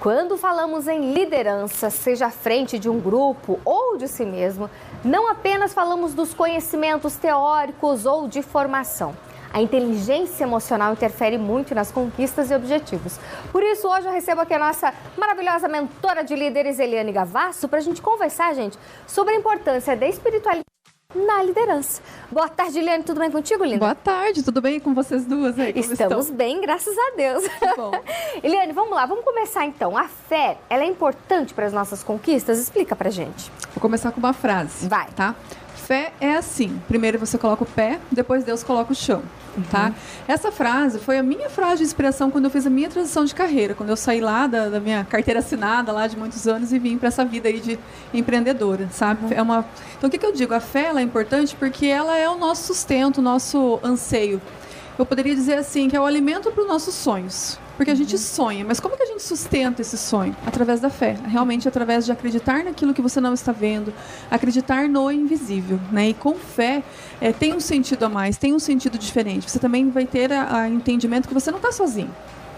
Quando falamos em liderança, seja à frente de um grupo ou de si mesmo, não apenas falamos dos conhecimentos teóricos ou de formação. A inteligência emocional interfere muito nas conquistas e objetivos. Por isso, hoje eu recebo aqui a nossa maravilhosa mentora de líderes, Eliane Gavasso, para a gente conversar, gente, sobre a importância da espiritualidade na liderança. Boa tarde, Eliane. Tudo bem contigo, linda? Boa tarde. Tudo bem com vocês duas aí? Estamos bem, graças a Deus. Bom. Eliane, vamos lá. Vamos começar então. A fé, ela é importante para as nossas conquistas? Explica pra gente. Vou começar com uma frase. Vai. Tá? Fé é assim. Primeiro você coloca o pé, depois Deus coloca o chão. Tá? Essa frase foi a minha frase de inspiração quando eu fiz a minha transição de carreira, quando eu saí lá da minha carteira assinada lá de muitos anos e vim para essa vida aí de empreendedora, sabe? Então o que eu digo? A fé ela é importante porque ela é o nosso sustento, o nosso anseio. Eu poderia dizer assim, que é o alimento para os nossos sonhos. Porque a gente sonha, mas como que a gente sustenta esse sonho? Através da fé, realmente através de acreditar naquilo que você não está vendo, acreditar no invisível, né? E com fé tem um sentido a mais, tem um sentido diferente. Você também vai ter a entendimento que você não está sozinho.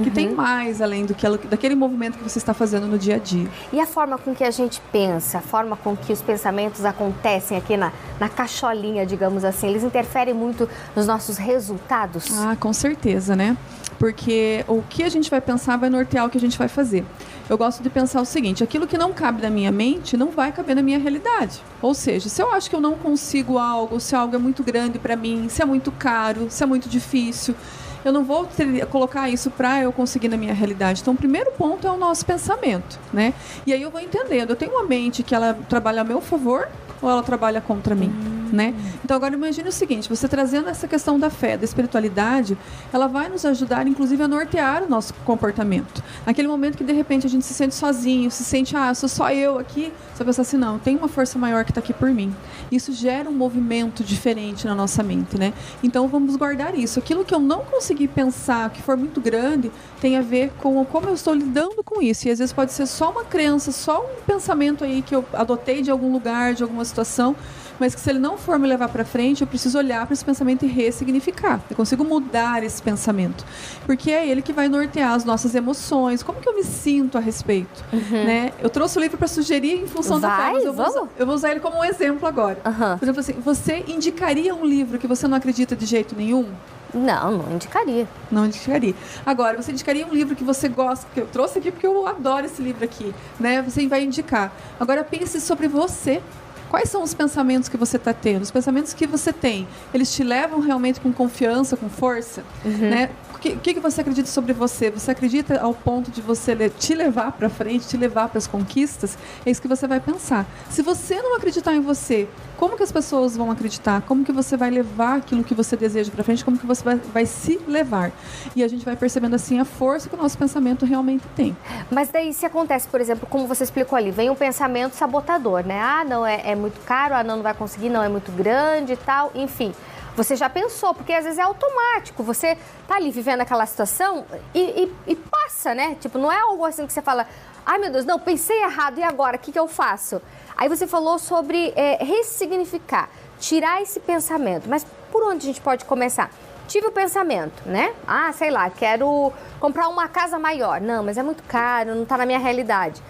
Que tem mais além daquele movimento que você está fazendo no dia a dia. E a forma com que a gente pensa, a forma com que os pensamentos acontecem aqui na cacholinha, digamos assim, eles interferem muito nos nossos resultados? Ah, com certeza, né? Porque o que a gente vai pensar vai nortear o que a gente vai fazer. Eu gosto de pensar o seguinte, aquilo que não cabe na minha mente não vai caber na minha realidade. Ou seja, se eu acho que eu não consigo algo, se algo é muito grande para mim, se é muito caro, se é muito difícil, eu não vou colocar isso para eu conseguir na minha realidade. Então, o primeiro ponto é o nosso pensamento, né? E aí eu vou entendendo, eu tenho uma mente que ela trabalha a meu favor ou ela trabalha contra mim, né? Então, agora imagine o seguinte, você trazendo essa questão da fé, da espiritualidade, ela vai nos ajudar, inclusive, a nortear o nosso comportamento. Naquele momento que, de repente, a gente se sente sozinho, se sente, sou só eu aqui, você pensa assim, não, tem uma força maior que está aqui por mim. Isso gera um movimento diferente na nossa mente, né? Então, vamos guardar isso. Aquilo que eu não consegui pensar, que for muito grande, tem a ver com como eu estou lidando com isso. E, às vezes, pode ser só uma crença, só um pensamento aí que eu adotei de algum lugar, de alguma situação, mas que se ele não for me levar para frente, eu preciso olhar para esse pensamento e ressignificar. Eu consigo mudar esse pensamento. Porque é ele que vai nortear as nossas emoções, como que eu me sinto a respeito. Né? Eu trouxe o livro para sugerir em função da fé, mas eu vou usar ele como um exemplo agora. Por exemplo, assim, você indicaria um livro que você não acredita de jeito nenhum? Não indicaria. Não indicaria. Agora, você indicaria um livro que você gosta, que eu trouxe aqui porque eu adoro esse livro aqui, né? Você vai indicar. Agora, pense sobre você. Quais são os pensamentos que você está tendo? Os pensamentos que você tem, eles te levam realmente com confiança, com força? Né? O que você acredita sobre você? Você acredita ao ponto de você te levar para frente, te levar para as conquistas? É isso que você vai pensar. Se você não acreditar em você, como que as pessoas vão acreditar? Como que você vai levar aquilo que você deseja para frente? Como que você vai se levar? E a gente vai percebendo assim a força que o nosso pensamento realmente tem. Mas daí se acontece, por exemplo, como você explicou ali, vem um pensamento sabotador, né? Não, é muito caro, não vai conseguir, não é muito grande e tal, enfim. Você já pensou, porque às vezes é automático, você tá ali vivendo aquela situação e passa, né? Tipo, não é algo assim que você fala, ai meu Deus, não, pensei errado, e agora, o que eu faço? Aí você falou sobre ressignificar, tirar esse pensamento, mas por onde a gente pode começar? Tive o pensamento, né? Sei lá, quero comprar uma casa maior. Não, mas é muito caro, não tá na minha realidade.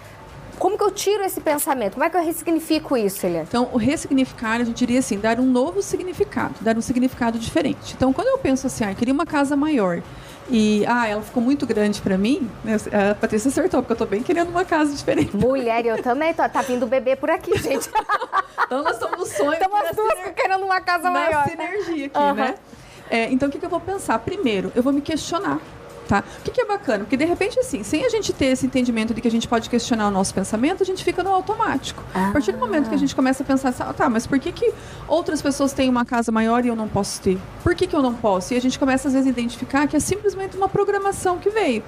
Como que eu tiro esse pensamento? Como é que eu ressignifico isso, Eliane? Então, o ressignificar, a gente diria assim, dar um novo significado, dar um significado diferente. Então, quando eu penso assim, eu queria uma casa maior e, ela ficou muito grande pra mim, né? A Patrícia acertou, porque eu tô bem querendo uma casa diferente. Mulher, eu também, tá vindo bebê por aqui, gente. Então, nós estamos no sonho. Estamos as duas querendo uma casa maior. Na sinergia aqui, né? Então, o que eu vou pensar? Primeiro, eu vou me questionar. Tá? O que é bacana? Porque de repente assim, sem a gente ter esse entendimento de que a gente pode questionar o nosso pensamento, a gente fica no automático. A partir do momento que a gente começa a pensar assim, mas por que outras pessoas têm uma casa maior e eu não posso ter? Por que eu não posso? E a gente começa às vezes a identificar que é simplesmente uma programação que veio.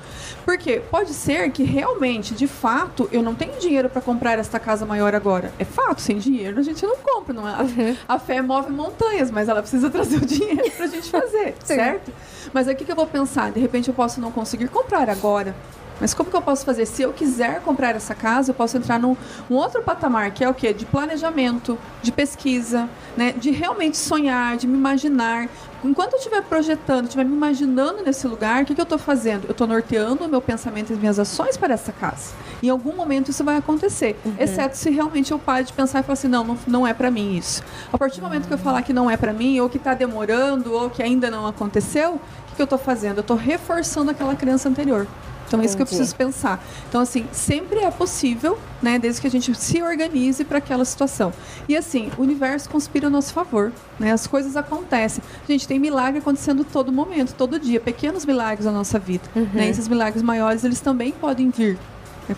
Porque pode ser que realmente, de fato, eu não tenho dinheiro para comprar esta casa maior agora. É fato, sem dinheiro a gente não compra, não é? A fé move montanhas, mas ela precisa trazer o dinheiro pra gente fazer, certo? Mas aí o que eu vou pensar? De repente eu posso não conseguir comprar agora, Mas como que eu posso fazer? Se eu quiser comprar essa casa, eu posso entrar num outro patamar, que é o quê? De planejamento, de pesquisa, né? De realmente sonhar, de me imaginar. Enquanto eu estiver projetando, estiver me imaginando nesse lugar, o que eu estou fazendo? Eu estou norteando o meu pensamento e as minhas ações para essa casa. Em algum momento isso vai acontecer, exceto se realmente eu pare de pensar e falar assim, não é para mim isso. A partir do momento que eu falar que não é para mim, ou que está demorando, ou que ainda não aconteceu, o que eu estou fazendo? Eu estou reforçando aquela crença anterior. Então é isso que eu preciso pensar. Então, assim, sempre é possível, né, desde que a gente se organize para aquela situação. E assim, o universo conspira a nosso favor, né? As coisas acontecem. Gente, tem milagre acontecendo todo momento, todo dia, pequenos milagres na nossa vida, né? Esses milagres maiores, eles também podem vir.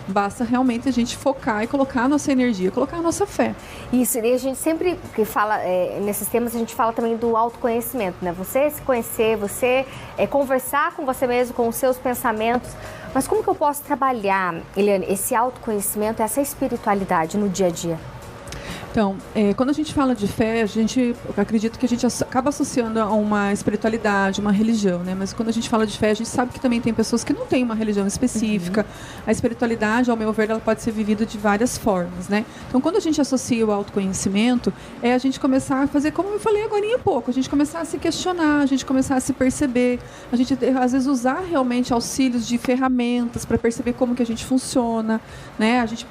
Basta realmente a gente focar e colocar a nossa energia, colocar a nossa fé. Isso, e a gente sempre que fala, nesses temas, a gente fala também do autoconhecimento, né? Você se conhecer, você conversar com você mesmo, com os seus pensamentos. Mas como que eu posso trabalhar, Eliane, esse autoconhecimento, essa espiritualidade no dia a dia? Então, quando a gente fala de fé, eu acredito que a gente acaba associando a uma espiritualidade, uma religião, né? Mas quando a gente fala de fé, a gente sabe que também tem pessoas que não têm uma religião específica. A espiritualidade, ao meu ver, ela pode ser vivida de várias formas, né? Então, quando a gente associa o autoconhecimento, é a gente começar a fazer, como eu falei agora há pouco, a gente começar a se questionar, a gente começar a se perceber, a gente, às vezes, usar realmente auxílios de ferramentas para perceber como que a gente funciona, né? A gente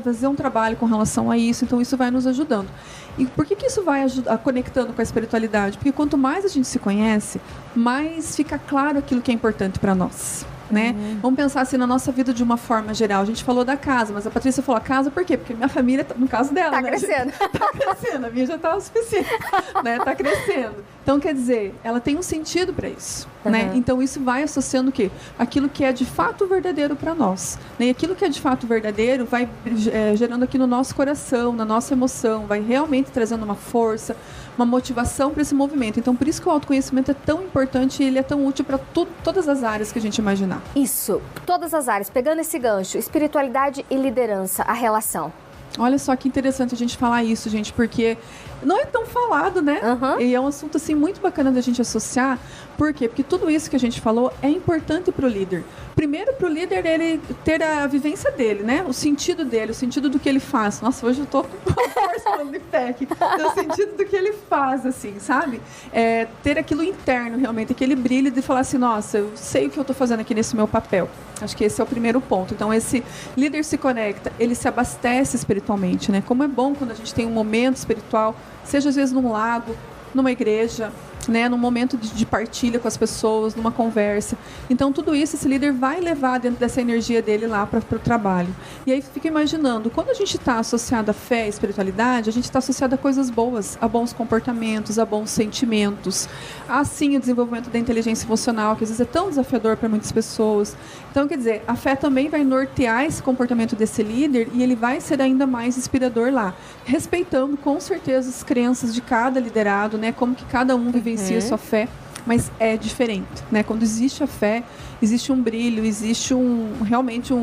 fazer um trabalho com relação a isso, então isso vai nos ajudando. E por que isso vai conectando com a espiritualidade? Porque quanto mais a gente se conhece, mais fica claro aquilo que é importante para nós. Né? Vamos pensar assim na nossa vida de uma forma geral. A gente falou da casa, mas a Patrícia falou a casa por quê? Porque minha família, no caso dela, tá né? crescendo. Tá crescendo, a minha já tá o suficiente, né? Tá crescendo. Então, quer dizer, ela tem um sentido para isso, né? Então, isso vai associando o quê? Aquilo que é de fato verdadeiro para nós, né? E aquilo que é de fato verdadeiro vai gerando aqui no nosso coração, na nossa emoção, vai realmente trazendo uma força, uma motivação para esse movimento. Então, por isso que o autoconhecimento é tão importante e ele é tão útil para todas as áreas que a gente imaginar. Isso, todas as áreas. Pegando esse gancho, espiritualidade e liderança, a relação. Olha só que interessante a gente falar isso, gente, porque não é tão falado, né? E é um assunto, assim, muito bacana da gente associar. Por quê? Porque tudo isso que a gente falou é importante para o líder. Primeiro, para o líder, ele ter a vivência dele, né? O sentido dele, o sentido do que ele faz. Nossa, hoje eu tô com força falando de fé aqui. O sentido do que ele faz, assim, sabe? Ter aquilo interno, realmente, aquele brilho de falar assim, nossa, eu sei o que eu tô fazendo aqui nesse meu papel. Acho que esse é o primeiro ponto. Então, esse líder se conecta, ele se abastece espiritualmente, né? Como é bom quando a gente tem um momento espiritual, seja às vezes num lago, numa igreja, né, num momento de partilha com as pessoas, numa conversa. Então, tudo isso, esse líder vai levar dentro dessa energia dele lá para o trabalho. E aí, fica imaginando, quando a gente está associado à fé e espiritualidade, a gente está associado a coisas boas, a bons comportamentos, a bons sentimentos, a, sim, o desenvolvimento da inteligência emocional, que às vezes é tão desafiador para muitas pessoas. Então, quer dizer, a fé também vai nortear esse comportamento desse líder e ele vai ser ainda mais inspirador lá, respeitando, com certeza, as crenças de cada liderado, né, como que cada um vivencia sua fé, mas é diferente, né? Quando existe a fé, existe um brilho, existe realmente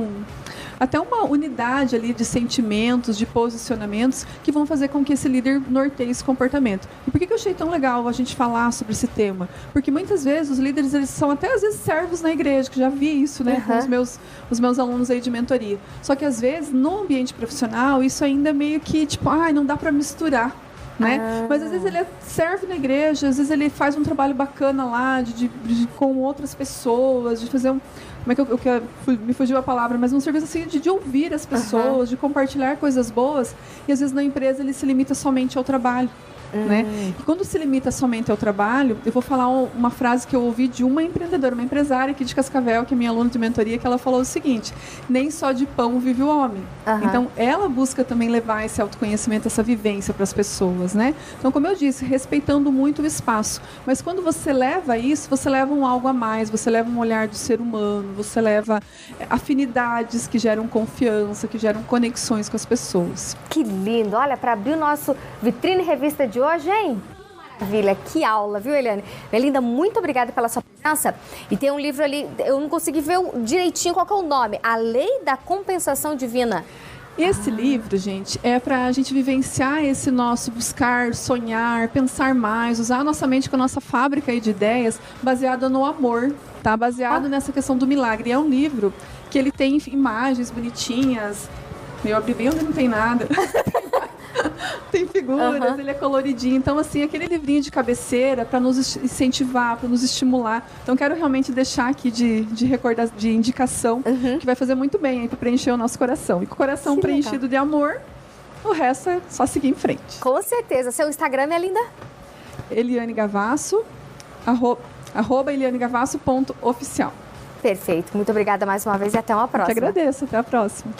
até uma unidade ali de sentimentos, de posicionamentos que vão fazer com que esse líder norteie esse comportamento. E por que eu achei tão legal a gente falar sobre esse tema? Porque muitas vezes os líderes, eles são até às vezes servos na igreja, que já vi isso, né, com os meus alunos aí de mentoria. Só que às vezes no ambiente profissional isso ainda é meio que tipo, não dá para misturar. Né? Mas às vezes ele serve na igreja, às vezes ele faz um trabalho bacana lá com outras pessoas, de fazer como é que me fugiu a palavra, mas um serviço assim de ouvir as pessoas, de compartilhar coisas boas, e às vezes na empresa ele se limita somente ao trabalho. Né? E quando se limita somente ao trabalho, eu vou falar uma frase que eu ouvi de uma empreendedora, uma empresária aqui de Cascavel, que é minha aluna de mentoria, que ela falou o seguinte: nem só de pão vive o homem. Então ela busca também levar esse autoconhecimento, essa vivência para as pessoas, né? Então, como eu disse, respeitando muito o espaço, mas quando você leva isso, você leva algo a mais, você leva um olhar do ser humano, você leva afinidades que geram confiança, que geram conexões com as pessoas. Que lindo! Olha, para abrir o nosso Vitrine Revista de hoje, hein? Maravilha, que aula, viu, Eliane? Melinda, muito obrigada pela sua presença. E tem um livro ali, eu não consegui ver direitinho qual que é o nome, A Lei da Compensação Divina. Esse livro, gente, é para a gente vivenciar esse nosso buscar, sonhar, pensar mais, usar a nossa mente com a nossa fábrica aí de ideias baseada no amor, tá? Baseado nessa questão do milagre. E é um livro que ele tem imagens bonitinhas. Eu abri bem onde não tem nada. Tem figuras, ele é coloridinho. Então, assim, aquele livrinho de cabeceira para nos incentivar, para nos estimular. Então, quero realmente deixar aqui de indicação, que vai fazer muito bem para preencher o nosso coração. E com o coração que preenchido legal. de amor, o resto é só seguir em frente. Com certeza. Seu Instagram é linda? Eliane Gavasso, @elianegavasso.oficial. Perfeito. Muito obrigada mais uma vez e até uma próxima. Eu que agradeço. Até a próxima.